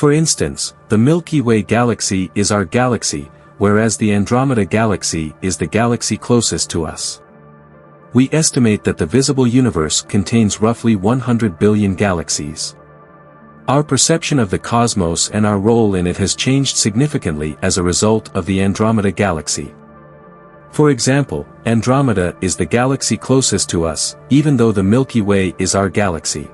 For instance, the Milky Way galaxy is our galaxy, whereas the Andromeda Galaxy is the galaxy closest to us. We estimate that the visible universe contains roughly 100 billion galaxies. Our perception of the cosmos and our role in it has changed significantly as a result of the Andromeda Galaxy. For example, Andromeda is the galaxy closest to us, even though the Milky Way is our galaxy.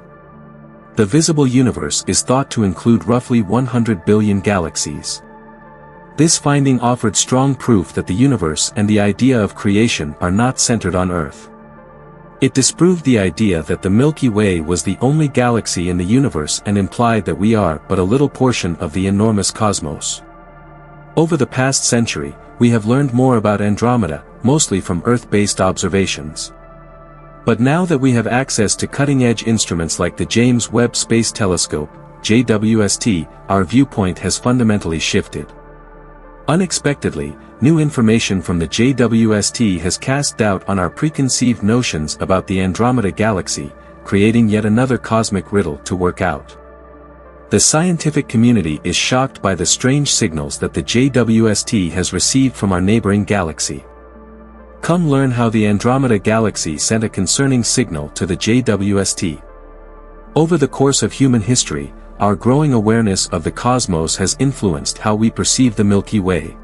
The visible universe is thought to include roughly 100 billion galaxies. This finding offered strong proof that the universe and the idea of creation are not centered on Earth. It disproved the idea that the Milky Way was the only galaxy in the universe and implied that we are but a little portion of the enormous cosmos. Over the past century, we have learned more about Andromeda, mostly from Earth-based observations. But now that we have access to cutting-edge instruments like the James Webb Space Telescope, JWST, our viewpoint has fundamentally shifted. Unexpectedly, new information from the JWST has cast doubt on our preconceived notions about the Andromeda Galaxy, creating yet another cosmic riddle to work out. The scientific community is shocked by the strange signals that the JWST has received from our neighboring galaxy. Come learn how the Andromeda Galaxy sent a concerning signal to the JWST. Over the course of human history, our growing awareness of the cosmos has influenced how we perceive the Milky Way.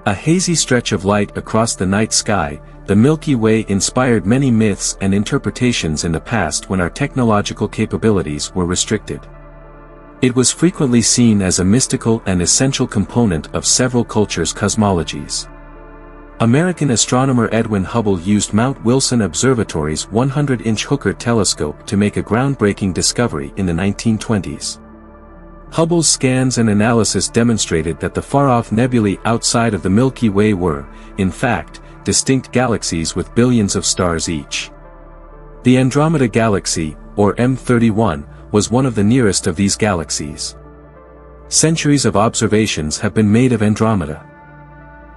A hazy stretch of light across the night sky, the Milky Way inspired many myths and interpretations in the past when our technological capabilities were restricted. It was frequently seen as a mystical and essential component of several cultures' cosmologies. American astronomer Edwin Hubble used Mount Wilson Observatory's 100-inch Hooker telescope to make a groundbreaking discovery in the 1920s. Hubble's scans and analysis demonstrated that the far-off nebulae outside of the Milky Way were, in fact, distinct galaxies with billions of stars each. The Andromeda Galaxy, or M31, was one of the nearest of these galaxies. Centuries of observations have been made of Andromeda.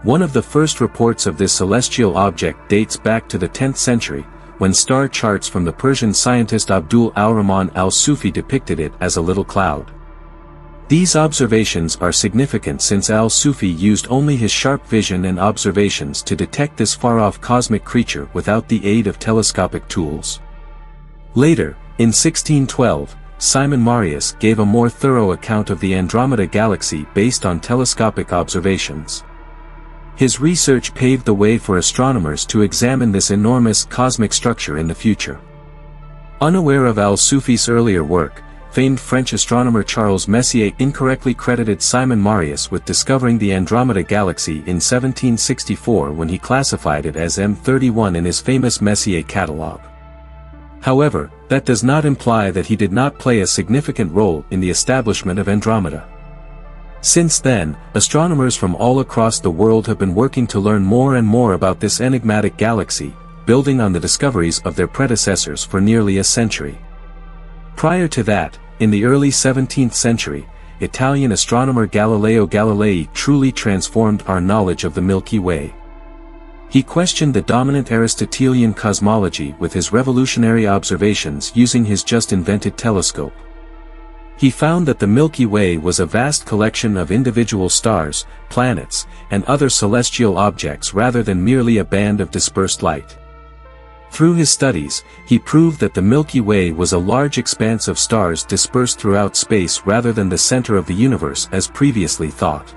One of the first reports of this celestial object dates back to the 10th century, when star charts from the Persian scientist Abdul al-Rahman al-Sufi depicted it as a little cloud. These observations are significant since al-Sufi used only his sharp vision and observations to detect this far-off cosmic creature without the aid of telescopic tools. Later, in 1612, Simon Marius gave a more thorough account of the Andromeda Galaxy based on telescopic observations. His research paved the way for astronomers to examine this enormous cosmic structure in the future. Unaware of al-Sufi's earlier work, famed French astronomer Charles Messier incorrectly credited Simon Marius with discovering the Andromeda Galaxy in 1764 when he classified it as M31 in his famous Messier catalogue. However, that does not imply that he did not play a significant role in the establishment of Andromeda. Since then, astronomers from all across the world have been working to learn more and more about this enigmatic galaxy, building on the discoveries of their predecessors for nearly a century. Prior to that, in the early 17th century, Italian astronomer Galileo Galilei truly transformed our knowledge of the Milky Way. He questioned the dominant Aristotelian cosmology with his revolutionary observations using his just-invented telescope. He found that the Milky Way was a vast collection of individual stars, planets, and other celestial objects rather than merely a band of dispersed light. Through his studies, he proved that the Milky Way was a large expanse of stars dispersed throughout space rather than the center of the universe as previously thought.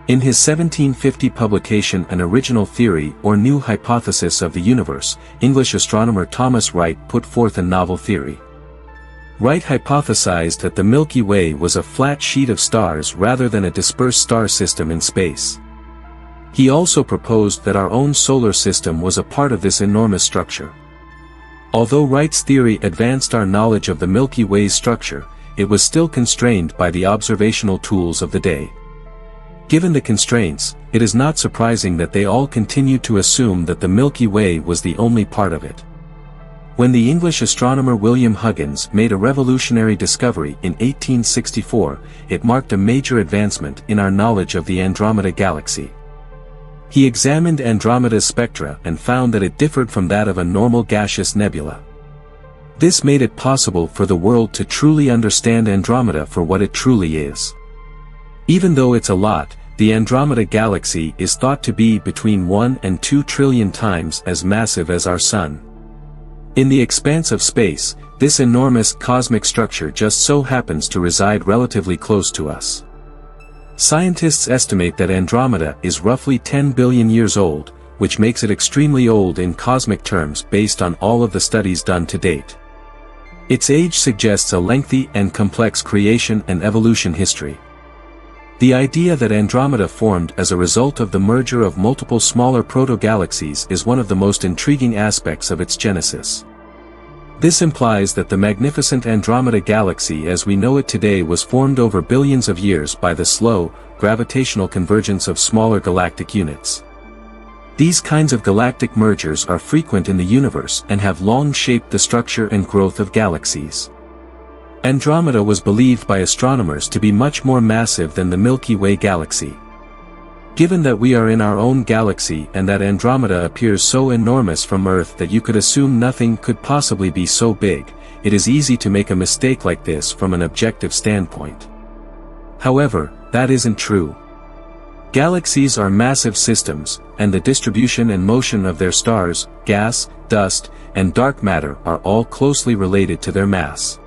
In his 1750 publication An Original Theory or New Hypothesis of the Universe, English astronomer Thomas Wright put forth a novel theory. Wright hypothesized that the Milky Way was a flat sheet of stars rather than a dispersed star system in space. He also proposed that our own solar system was a part of this enormous structure. Although Wright's theory advanced our knowledge of the Milky Way's structure, it was still constrained by the observational tools of the day. Given the constraints, it is not surprising that they all continued to assume that the Milky Way was the only part of it. When the English astronomer William Huggins made a revolutionary discovery in 1864, it marked a major advancement in our knowledge of the Andromeda Galaxy. He examined Andromeda's spectra and found that it differed from that of a normal gaseous nebula. This made it possible for the world to truly understand Andromeda for what it truly is. Even though it's a lot, the Andromeda Galaxy is thought to be between 1 and 2 trillion times as massive as our Sun. In the expanse of space, this enormous cosmic structure just so happens to reside relatively close to us. Scientists estimate that Andromeda is roughly 10 billion years old, which makes it extremely old in cosmic terms based on all of the studies done to date. Its age suggests a lengthy and complex creation and evolution history. The idea that Andromeda formed as a result of the merger of multiple smaller proto-galaxies is one of the most intriguing aspects of its genesis. This implies that the magnificent Andromeda Galaxy as we know it today was formed over billions of years by the slow, gravitational convergence of smaller galactic units. These kinds of galactic mergers are frequent in the universe and have long shaped the structure and growth of galaxies. Andromeda was believed by astronomers to be much more massive than the Milky Way galaxy. Given that we are in our own galaxy and that Andromeda appears so enormous from Earth that you could assume nothing could possibly be so big, it is easy to make a mistake like this from an objective standpoint. However, that isn't true. Galaxies are massive systems, and the distribution and motion of their stars, gas, dust, and dark matter are all closely related to their mass.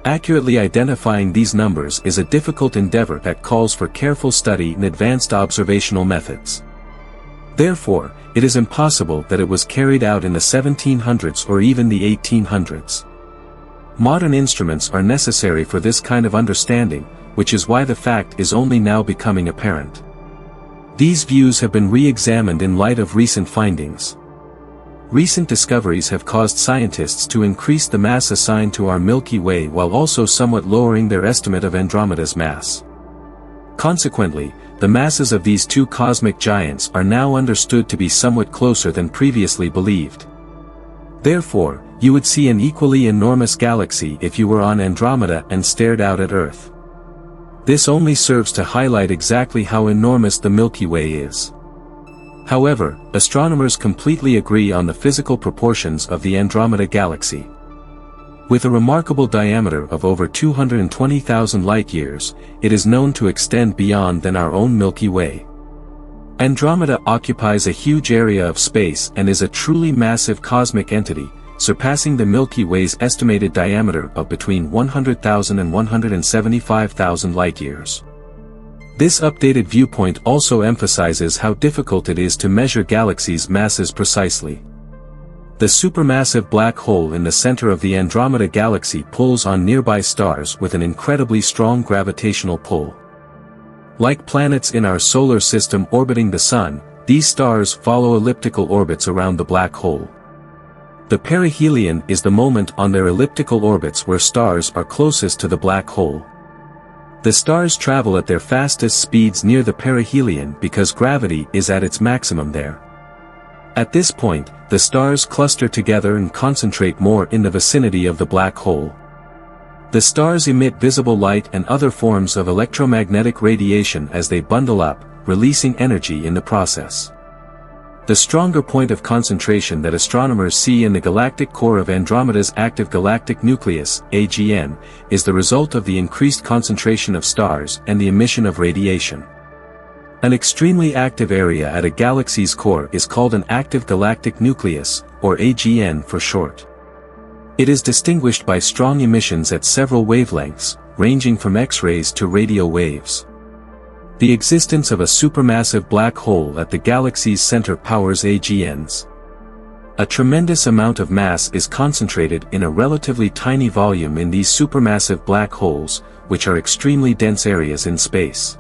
Accurately identifying these numbers is a difficult endeavor that calls for careful study and advanced observational methods. Therefore, it is impossible that it was carried out in the 1700s or even the 1800s. Modern instruments are necessary for this kind of understanding, which is why the fact is only now becoming apparent. These views have been re-examined in light of recent findings. Recent discoveries have caused scientists to increase the mass assigned to our Milky Way while also somewhat lowering their estimate of Andromeda's mass. Consequently, the masses of these two cosmic giants are now understood to be somewhat closer than previously believed. Therefore, you would see an equally enormous galaxy if you were on Andromeda and stared out at Earth. This only serves to highlight exactly how enormous the Milky Way is. However, astronomers completely agree on the physical proportions of the Andromeda Galaxy. With a remarkable diameter of over 220,000 light-years, it is known to extend beyond than our own Milky Way. Andromeda occupies a huge area of space and is a truly massive cosmic entity, surpassing the Milky Way's estimated diameter of between 100,000 and 175,000 light-years. This updated viewpoint also emphasizes how difficult it is to measure galaxies' masses precisely. The supermassive black hole in the center of the Andromeda Galaxy pulls on nearby stars with an incredibly strong gravitational pull. Like planets in our solar system orbiting the Sun, these stars follow elliptical orbits around the black hole. The perihelion is the moment on their elliptical orbits where stars are closest to the black hole. The stars travel at their fastest speeds near the perihelion because gravity is at its maximum there. At this point, the stars cluster together and concentrate more in the vicinity of the black hole. The stars emit visible light and other forms of electromagnetic radiation as they bundle up, releasing energy in the process. The stronger point of concentration that astronomers see in the galactic core of Andromeda's active galactic nucleus, AGN, is the result of the increased concentration of stars and the emission of radiation. An extremely active area at a galaxy's core is called an active galactic nucleus, or AGN for short. It is distinguished by strong emissions at several wavelengths, ranging from X-rays to radio waves. The existence of a supermassive black hole at the galaxy's center powers AGNs. A tremendous amount of mass is concentrated in a relatively tiny volume in these supermassive black holes, which are extremely dense areas in space.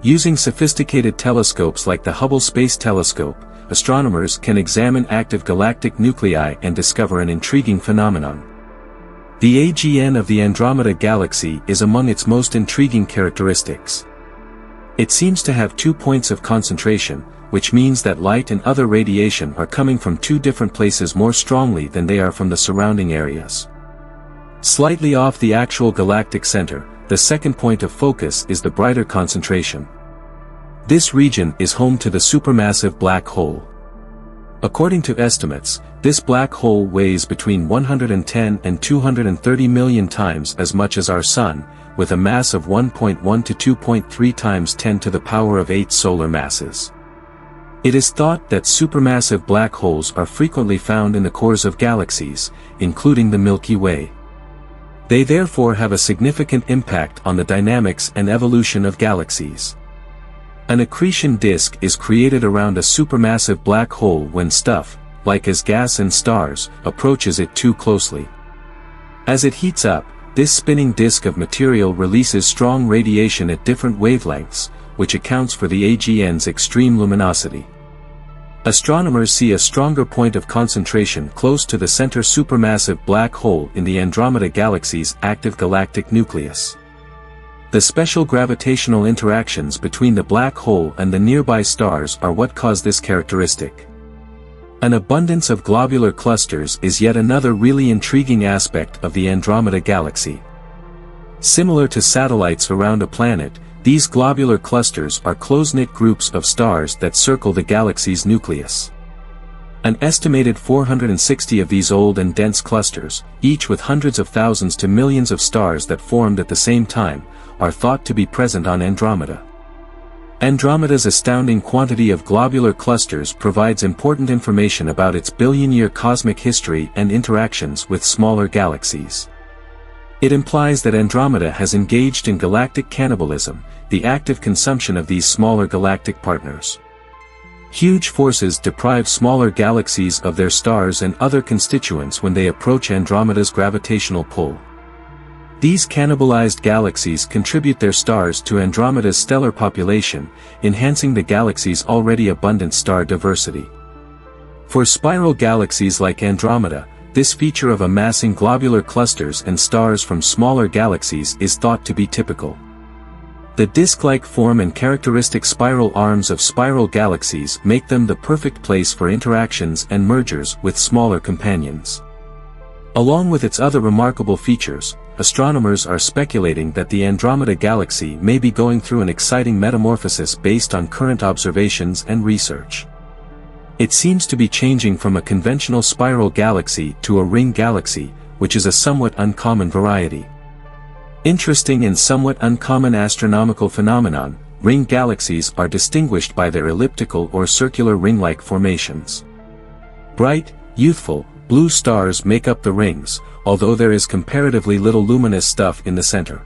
Using sophisticated telescopes like the Hubble Space Telescope, astronomers can examine active galactic nuclei and discover an intriguing phenomenon. The AGN of the Andromeda Galaxy is among its most intriguing characteristics. It seems to have 2 points of concentration, which means that light and other radiation are coming from 2 different places more strongly than they are from the surrounding areas. Slightly off the actual galactic center, the second point of focus is the brighter concentration. This region is home to the supermassive black hole. According to estimates, This black hole weighs between 110 and 230 million times as much as our Sun, with a mass of 1.1 to 2.3 times 10 to the power of 8 solar masses. It is thought that supermassive black holes are frequently found in the cores of galaxies, including the Milky Way. They therefore have a significant impact on the dynamics and evolution of galaxies. An accretion disk is created around a supermassive black hole when stuff, like as gas and stars, approaches it too closely. As it heats up, this spinning disk of material releases strong radiation at different wavelengths, which accounts for the AGN's extreme luminosity. Astronomers see a stronger point of concentration close to the center supermassive black hole in the Andromeda Galaxy's active galactic nucleus. The special gravitational interactions between the black hole and the nearby stars are what cause this characteristic. An abundance of globular clusters is yet another really intriguing aspect of the Andromeda Galaxy. Similar to satellites around a planet, these globular clusters are close-knit groups of stars that circle the galaxy's nucleus. An estimated 460 of these old and dense clusters, each with hundreds of thousands to millions of stars that formed at the same time, are thought to be present on Andromeda. Andromeda's astounding quantity of globular clusters provides important information about its billion-year cosmic history and interactions with smaller galaxies. It implies that Andromeda has engaged in galactic cannibalism, the active consumption of these smaller galactic partners. Huge forces deprive smaller galaxies of their stars and other constituents when they approach Andromeda's gravitational pull. These cannibalized galaxies contribute their stars to Andromeda's stellar population, enhancing the galaxy's already abundant star diversity. For spiral galaxies like Andromeda, this feature of amassing globular clusters and stars from smaller galaxies is thought to be typical. The disk-like form and characteristic spiral arms of spiral galaxies make them the perfect place for interactions and mergers with smaller companions. Along with its other remarkable features, astronomers are speculating that the Andromeda Galaxy may be going through an exciting metamorphosis based on current observations and research. It seems to be changing from a conventional spiral galaxy to a ring galaxy, which is a somewhat uncommon variety. Interesting and somewhat uncommon astronomical phenomenon, ring galaxies are distinguished by their elliptical or circular ring-like formations. Bright, youthful, blue stars make up the rings, although there is comparatively little luminous stuff in the center.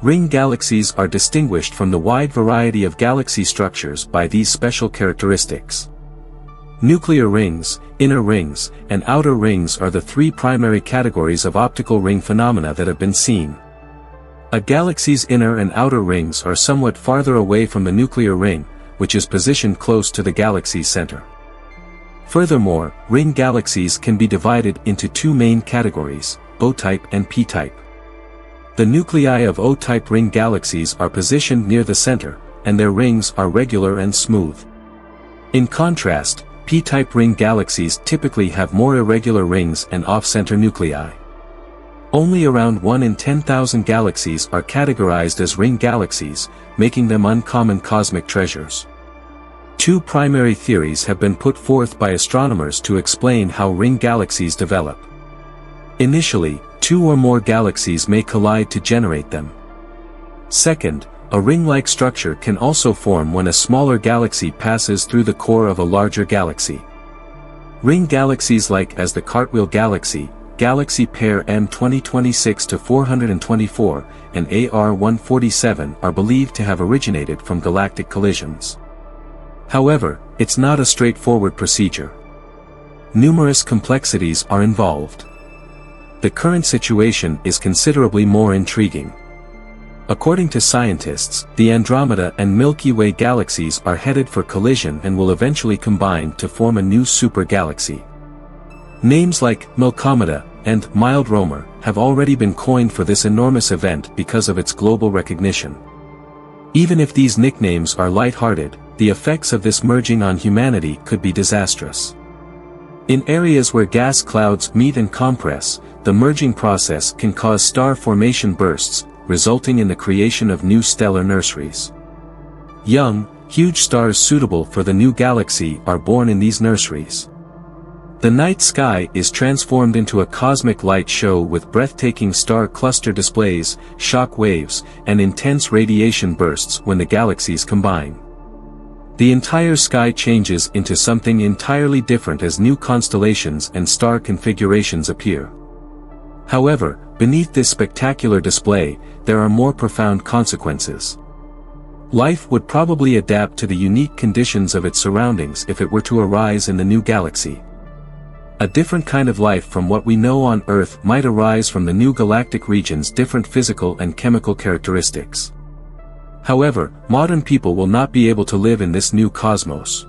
Ring galaxies are distinguished from the wide variety of galaxy structures by these special characteristics. Nuclear rings, inner rings, and outer rings are the three primary categories of optical ring phenomena that have been seen. A galaxy's inner and outer rings are somewhat farther away from the nuclear ring, which is positioned close to the galaxy's center. Furthermore, ring galaxies can be divided into two main categories, O-type and P-type. The nuclei of O-type ring galaxies are positioned near the center, and their rings are regular and smooth. In contrast, P-type ring galaxies typically have more irregular rings and off-center nuclei. Only around 1 in 10,000 galaxies are categorized as ring galaxies, making them uncommon cosmic treasures. Two primary theories have been put forth by astronomers to explain how ring galaxies develop. Initially, two or more galaxies may collide to generate them. Second, a ring-like structure can also form when a smaller galaxy passes through the core of a larger galaxy. Ring galaxies like as the Cartwheel Galaxy, galaxy pair M2026-424, and AR147 are believed to have originated from galactic collisions. However, it's not a straightforward procedure. Numerous complexities are involved. The current situation is considerably more intriguing. According to scientists, the Andromeda and Milky Way galaxies are headed for collision and will eventually combine to form a new supergalaxy. Names like Milkomeda and Mild Roamer have already been coined for this enormous event because of its global recognition. Even if these nicknames are light-hearted, the effects of this merging on humanity could be disastrous. In areas where gas clouds meet and compress, the merging process can cause star formation bursts, resulting in the creation of new stellar nurseries. Young, huge stars suitable for the new galaxy are born in these nurseries. The night sky is transformed into a cosmic light show with breathtaking star cluster displays, shock waves, and intense radiation bursts when the galaxies combine. The entire sky changes into something entirely different as new constellations and star configurations appear. However, beneath this spectacular display, there are more profound consequences. Life would probably adapt to the unique conditions of its surroundings if it were to arise in the new galaxy. A different kind of life from what we know on Earth might arise from the new galactic region's different physical and chemical characteristics. However, modern people will not be able to live in this new cosmos.